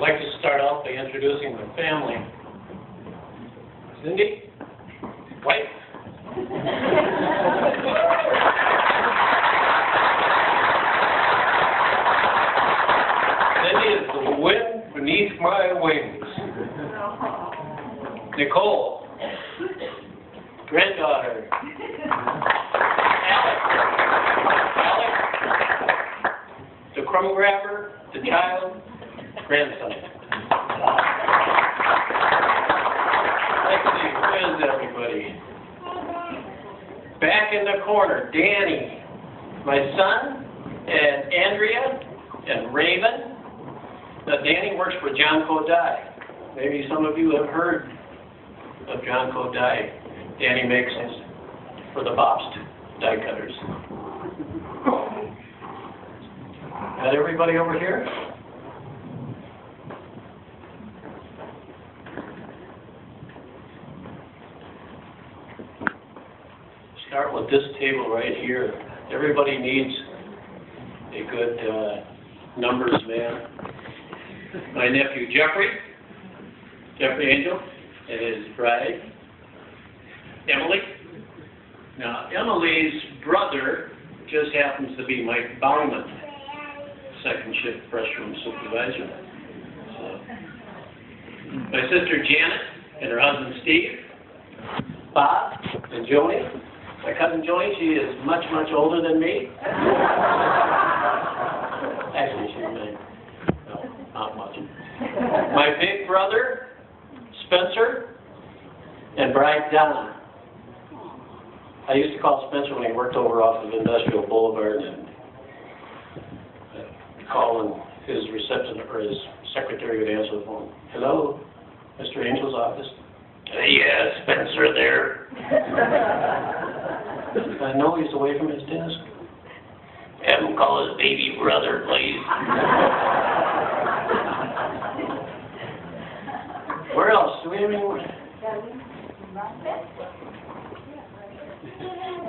like to start off by introducing the family. Cindy, wife. Cindy is the wind beneath my wings. Nicole, granddaughter. Alex, the crumb grabber, the child, grandson. Let's see, where's everybody? Back in the corner, Danny, my son, and Andrea, and Raven. Now, Danny works for John Kodai. Maybe some of you have heard of John Kodai. Danny makes for the Bobst die cutters. Got everybody over here? Start with this table right here. Everybody needs a good numbers man. My nephew Jeffrey Angel, and his bride, Emily. Now, Emily's brother just happens to be Mike Bauman, second shift restroom supervisor. So, my sister Janet and her husband Steve, Bob, and Joni. My cousin Joni, she is much, much older than me. Actually, she's mine. No, not much. My big brother, Spencer, and bride Donna. I used to call Spencer when he worked over off of Industrial Boulevard and call his reception or his secretary would answer the phone. Hello, Mr. Angel's office. Yeah, Spencer there. I know he's away from his desk. Have him call his baby brother, please. Where else? Do we have any more?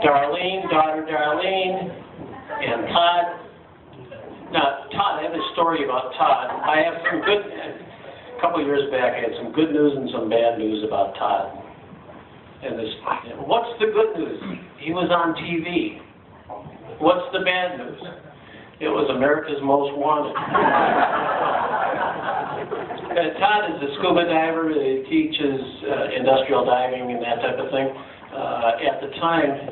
Darlene, daughter Darlene, and Todd. Now, Todd, I have a story about Todd. I have some good, a couple of years back, I had some good news and some bad news about Todd. And this, what's the good news? He was on TV. What's the bad news? It was America's Most Wanted. Todd is a scuba diver. He teaches industrial diving and that type of thing. At the time,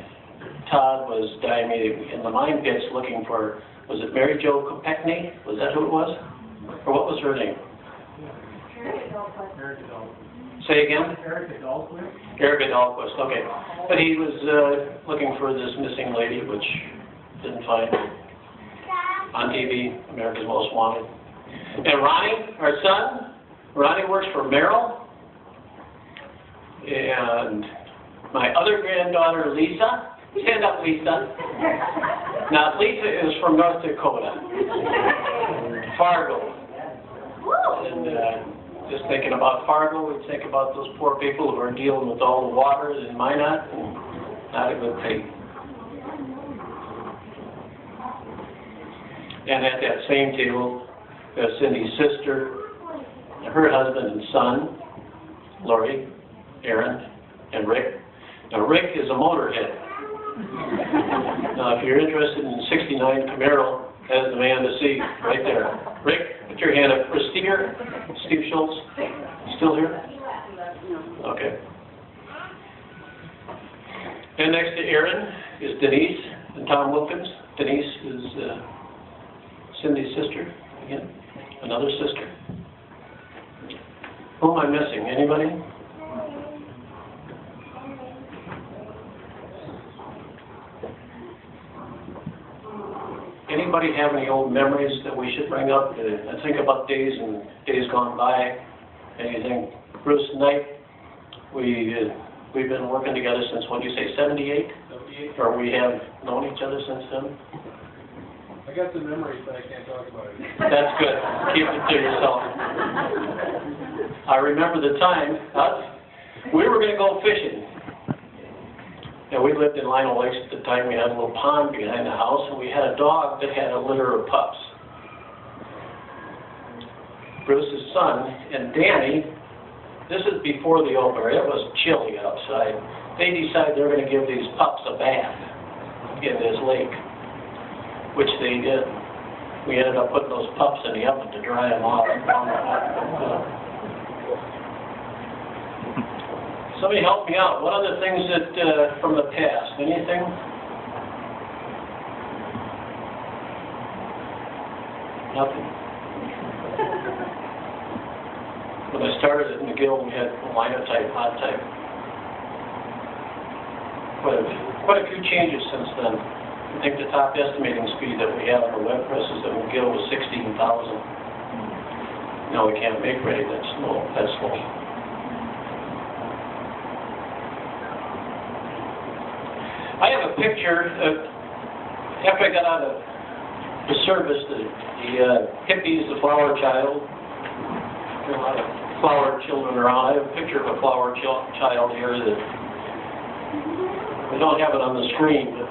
Todd was diving in the mine pits looking for, was it Mary Jo Kopechne? Was that who it was? Or what was her name? Say again? Erica Dahlquist, okay. But he was looking for this missing lady, which didn't find on TV, America's Most Wanted. And Ronnie, our son, Ronnie works for Merrill. And my other granddaughter, Lisa. Stand up, Lisa. Now, Lisa is from North Dakota, Fargo. And just thinking about Fargo, we think about those poor people who are dealing with all the water in Minot, and not a good thing. And at that same table, Cindy's sister, her husband and son, Lori, Aaron, and Rick. Now, Rick is a motorhead. Now, if you're interested in 69 Camaro, that's the man to see right there. Rick, put your hand up. Or Steve here? Steve Schultz? Still here? Okay. And next to Aaron is Denise and Tom Wilkins. Denise is Cindy's sister, again, another sister. Who am I missing? Anybody? Anybody have any old memories that we should bring up? I think about days and days gone by. Anything? Bruce and Knight, we've been working together since, what do you say, 78? 78. Or we have known each other since then? I got some memories, but I can't talk about it. That's good. Keep it to yourself. I remember the time, we were going to go fishing. And we lived in Lino Lakes at the time. We had a little pond behind the house, and we had a dog that had a litter of pups. Bruce's son, and Danny, this is before the opener, it was chilly outside. They decided they were going to give these pups a bath in this lake, which they did. We ended up putting those pups in the oven to dry them off. Somebody help me out. What other things that from the past? Anything? Nothing. When I started at McGill, we had linotype, hot type. Quite a few changes since then. I think the top estimating speed that we have on our web presses at McGill was 16,000. No, we can't make ready. That's slow. That's slow. I have a picture of, after I got out of the service, the hippies, the flower child, a lot of flower children around. I have a picture of a flower child here that, we don't have it on the screen, but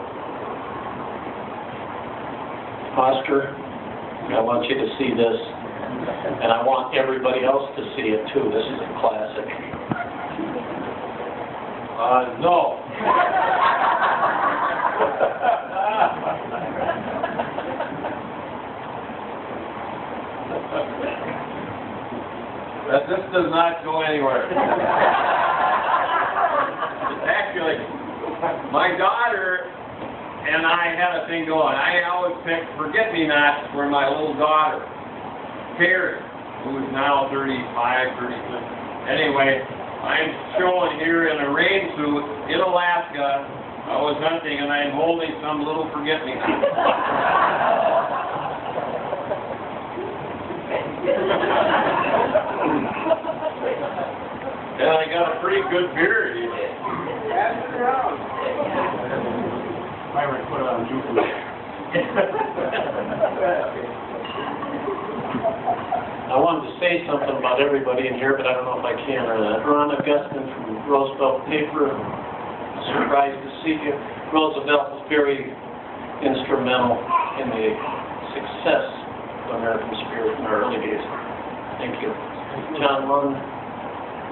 Oscar, I want you to see this, and I want everybody else to see it too. This is a classic. No. This does not go anywhere. Actually, my daughter and I had a thing going. I always picked forget-me-nots for my little daughter, Carrie, who is now 35, 36. Anyway, I'm showing here in a rain suit in Alaska. I was hunting and I'm holding some little forget-me-not. And I got a pretty good beard. Myron, put it on juice. I wanted to say something about everybody in here, but I don't know if I can or not. Ron Augustine from Roosevelt Paper, surprised to see you. Roosevelt was very instrumental in the success of American Spirit in our early days. Thank you. John Lund,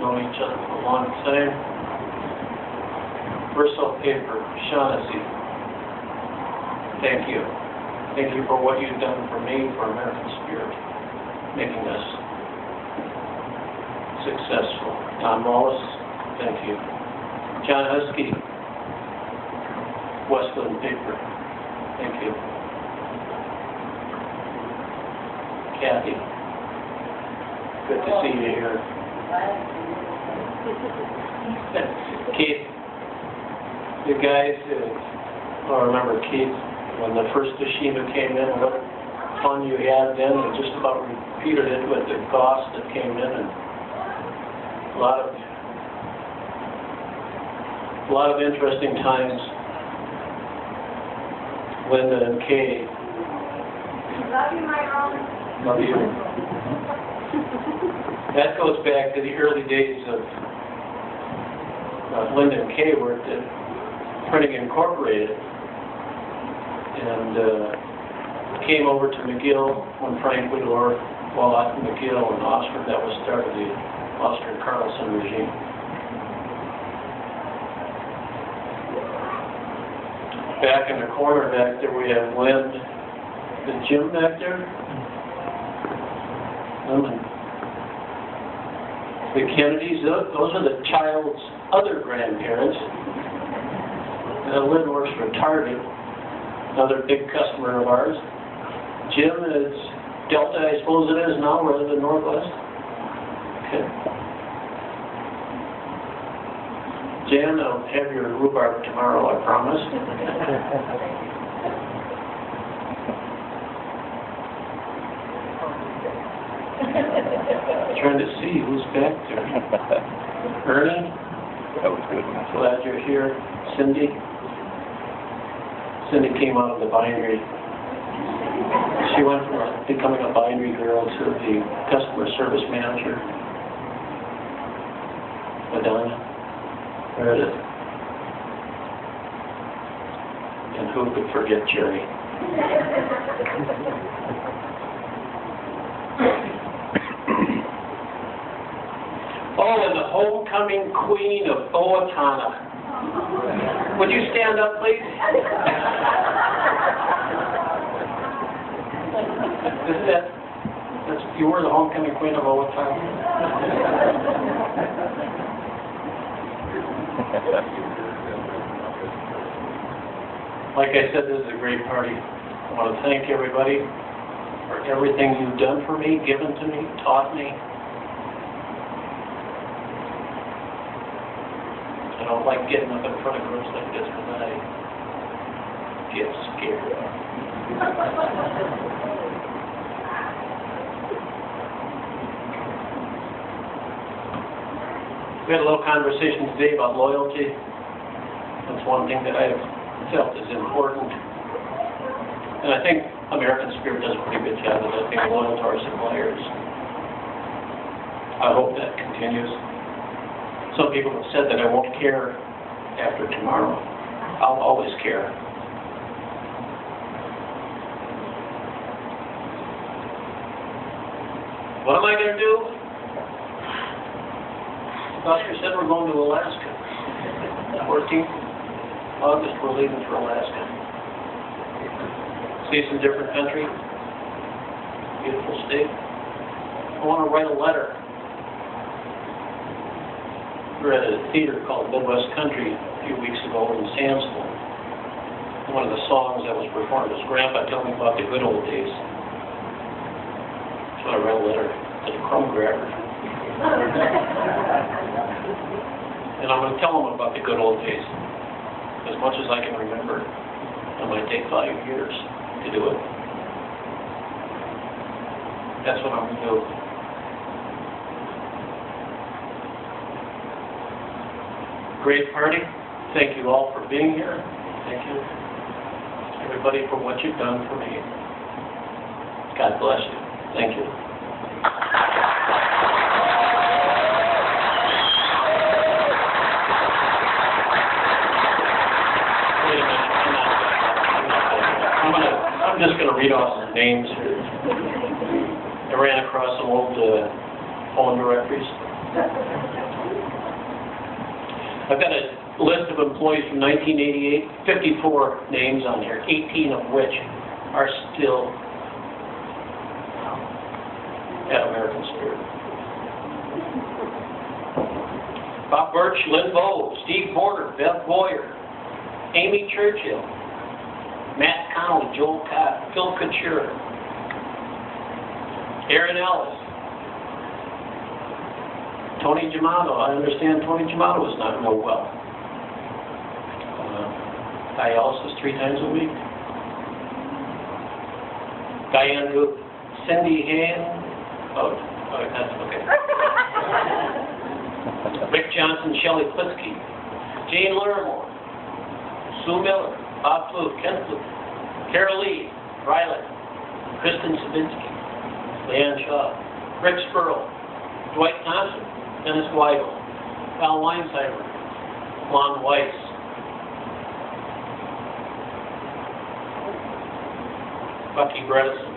known each other for a long time. Verso Paper, Shaughnessy, thank you. Thank you for what you've done for me, for American Spirit, making us successful. Tom Wallace, thank you. John Husky, Westland Paper, thank you. Kathy, good to see you here. Keith, the guys, I remember Keith, when the first Toshiba came in, what fun you had then, and just about repeated it with the cost that came in, and a lot of interesting times. Linda and Kay. Love you, Myron. Love you. That goes back to the early days of Linda and Kay worked at Printing Incorporated, and came over to McGill when Frank Widor, Wallach, McGill, and Oster, that was started the Oster and Carlson regime. Back in the corner back there we have Lynn, the Jim back there. The Kennedys, those are the child's other grandparents. Lynn works for Target, another big customer of ours. Jim is Delta, I suppose it is now, rather than Northwest. Okay. Jan, I'll have your rhubarb tomorrow, I promise. Trying to see who's back there. Ernie? That was good. Glad you're here. Cindy? Cindy came out of the bindery. She went from becoming a bindery girl to the customer service manager. Madonna. There it is. And who could forget Jerry? Oh, and the homecoming queen of Owatonna. Would you stand up, please? Is that, you were the homecoming queen of Owatonna? Like I said, this is a great party. I want to thank everybody for everything you've done for me, given to me, taught me. I don't like getting up in front of groups like this because I get scared. We had a little conversation today about loyalty. That's one thing that I've felt is important. And I think American Spirit does a pretty good job of that, being loyal to our suppliers. I hope that continues. Some people have said that I won't care after tomorrow. I'll always care. What am I going to do? Buster said we're going to Alaska. 14th August, we're leaving for Alaska. See some different country. Beautiful state. I want to write a letter. We were at a theater called Midwest Country a few weeks ago in Sandsville. One of the songs that was performed was Grandpa Tell Me About the Good Old Days. So I wrote a letter to the crumb grabber. And I'm going to tell them about the good old days. As much as I can remember. It might take 5 years to do it. That's what I'm going to do. Great party. Thank you all for being here. Thank you, everybody, for what you've done for me. God bless you. Thank you. I'm just going to read off some names here. I ran across some old phone directories. I've got a list of employees from 1988, 54 names on here, 18 of which are still at American Spirit. Bob Birch, Lynn Bowe, Steve Porter, Beth Boyer, Amy Churchill, Matt Connolly, Joel Cott, Phil Couture, Aaron Ellis, Tony Giamato. I understand Tony Giamato is not real well. Dialysis 3 times a week. Diane Goop, Cindy Han. Oh, that's okay. Rick Johnson, Shelley Plitsky, Jane Larimore, Sue Miller, Bob Fluke, Ken Fluke, Carol Lee, Riley, Kristen Sabinsky, Leanne Shaw, Rick Spurl, Dwight Thompson, Dennis Weigel, Val Weinsheimer, Lon Weiss, Bucky Bredesen,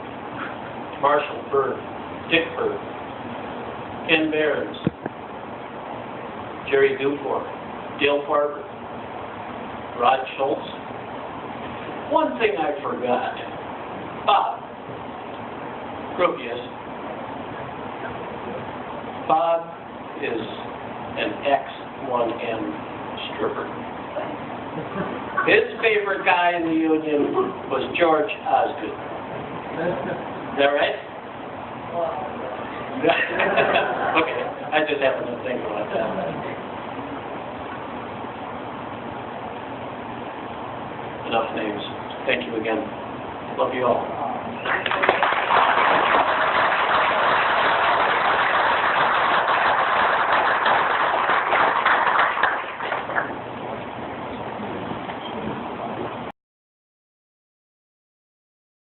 Marshall Bird, Dick Bird, Ken Behrens, Jerry Dufour, Dale Farber, Rod Schultz. One thing I forgot. Bob. Gropius. Bob is an X1M stripper. His favorite guy in the union was George Osgood. Is that right? Okay, I just happened to think about that. Enough names. Thank you again. Love you all.